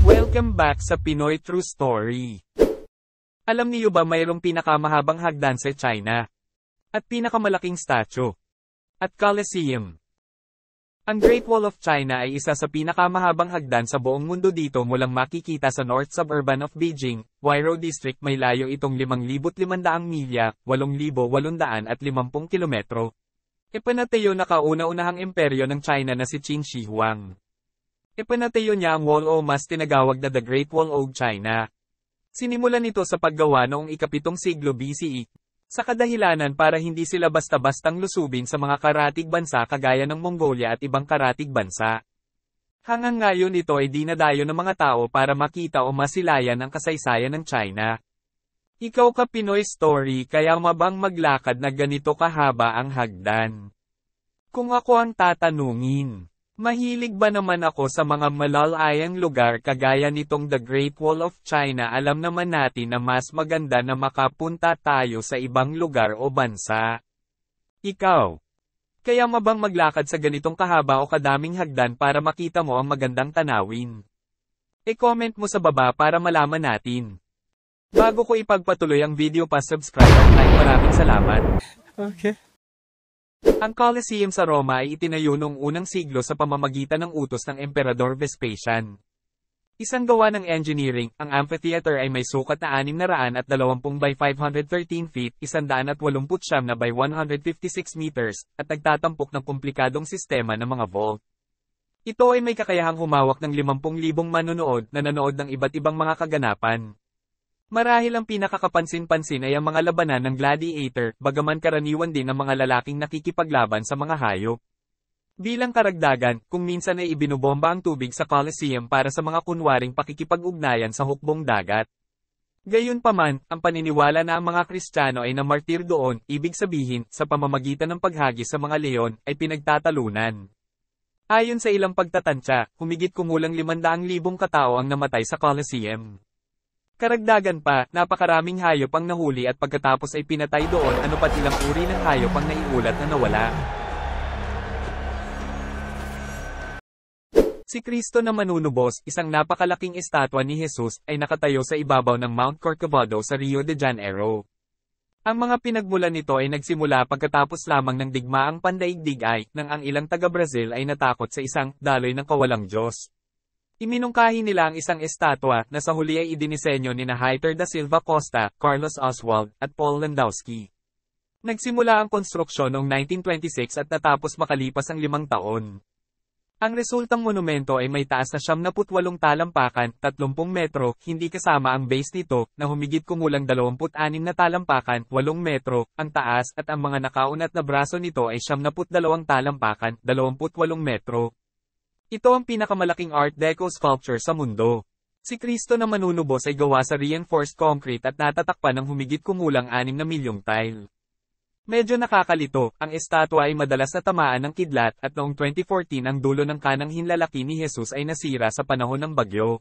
Welcome back sa Pinoy True Story. Alam niyo ba mayroong pinakamahabang hagdan sa China? At pinakamalaking statue? At Colosseum? Ang Great Wall of China ay isa sa pinakamahabang hagdan sa buong mundo. Dito mo lang makikita sa North Suburban of Beijing, Huairou District. May layo itong 5,500 milya, 8,850 kilometro. Ipinatayo na kauna-unahang imperyo ng China na si Qin Shi Huang. Ipinatayo niya ang Wall o mas tinagawag na The Great Wall of China. Sinimulan ito sa paggawa noong ika-7 siglo BCE, sa kadahilanan para hindi sila basta-bastang lusubin sa mga karatig bansa kagaya ng Mongolia at ibang karatig bansa. Hanggang ngayon ito ay dinadayo ng mga tao para makita o masilayan ang kasaysayan ng China. Ikaw ka Pinoy Story, kaya mabang maglakad na ganito kahaba ang hagdan? Kung ako ang tatanungin, mahilig ba naman ako sa mga malalayang lugar kagaya nitong The Great Wall of China? Alam naman natin na mas maganda na makapunta tayo sa ibang lugar o bansa. Ikaw, kaya mabang maglakad sa ganitong kahaba o kadaming hagdan para makita mo ang magandang tanawin? E-comment mo sa baba para malaman natin. Bago ko ipagpatuloy ang video, pa-subscribe at like. Maraming salamat. Okay. Ang Colosseum sa Roma ay itinayo noong unang siglo sa pamamagitan ng utos ng Emperador Vespasian. Isang gawa ng engineering, ang amphitheater ay may sukat na 620 by 513 feet, 189 by 156 meters, at nagtatampok ng komplikadong sistema ng mga vault. Ito ay may kakayahang humawak ng 50,000 manonood na nanood ng iba't ibang mga kaganapan. Marahil ang pinakakapansin-pansin ay ang mga labanan ng gladiator, bagaman karaniwan din ang mga lalaking nakikipaglaban sa mga hayop. Bilang karagdagan, kung minsan ay ibinobomba ang tubig sa Colosseum para sa mga kunwaring pakikipag-ugnayan sa hukbong dagat. Gayunpaman, ang paniniwala na ang mga Kristiyano ay namartir doon, ibig sabihin, sa pamamagitan ng paghagis sa mga leon, ay pinagtatalunan. Ayon sa ilang pagtatantya, humigit kumulang 500,000 katao ang namatay sa Colosseum. Karagdagan pa, napakaraming hayop ang nahuli at pagkatapos ay pinatay doon. Ano pat ilang uri ng hayop ang naiulat na nawala. Si Kristo na manunubos, isang napakalaking estatwa ni Jesus, ay nakatayo sa ibabaw ng Mount Corcovado sa Rio de Janeiro. Ang mga pinagmulan nito ay nagsimula pagkatapos lamang ng digmaang pandaigdig nang ang ilang taga-Brazil ay natakot sa isang daloy ng kawalang Diyos. Iminungkahi nila ang isang estatwa na sa huli ay idinisenyo nina Heitor da Silva Costa, Carlos Oswald, at Paul Landowski. Nagsimula ang konstruksyon noong 1926 at natapos makalipas ang 5 taon. Ang resultang monumento ay may taas na 78 talampakan, 30 metro, hindi kasama ang base nito, na humigit kumulang 26 na talampakan, 8 metro, ang taas, at ang mga nakaunat na braso nito ay 72 talampakan, 28 metro. Ito ang pinakamalaking Art Deco sculpture sa mundo. Si Kristo na manunubos ay gawa sa reinforced concrete at natatakpan ng humigit kumulang 6 na milyong tile. Medyo nakakalito, ang estatwa ay madalas na tamaan ng kidlat at noong 2014 ang dulo ng kanang hinlalaki ni Jesus ay nasira sa panahon ng bagyo.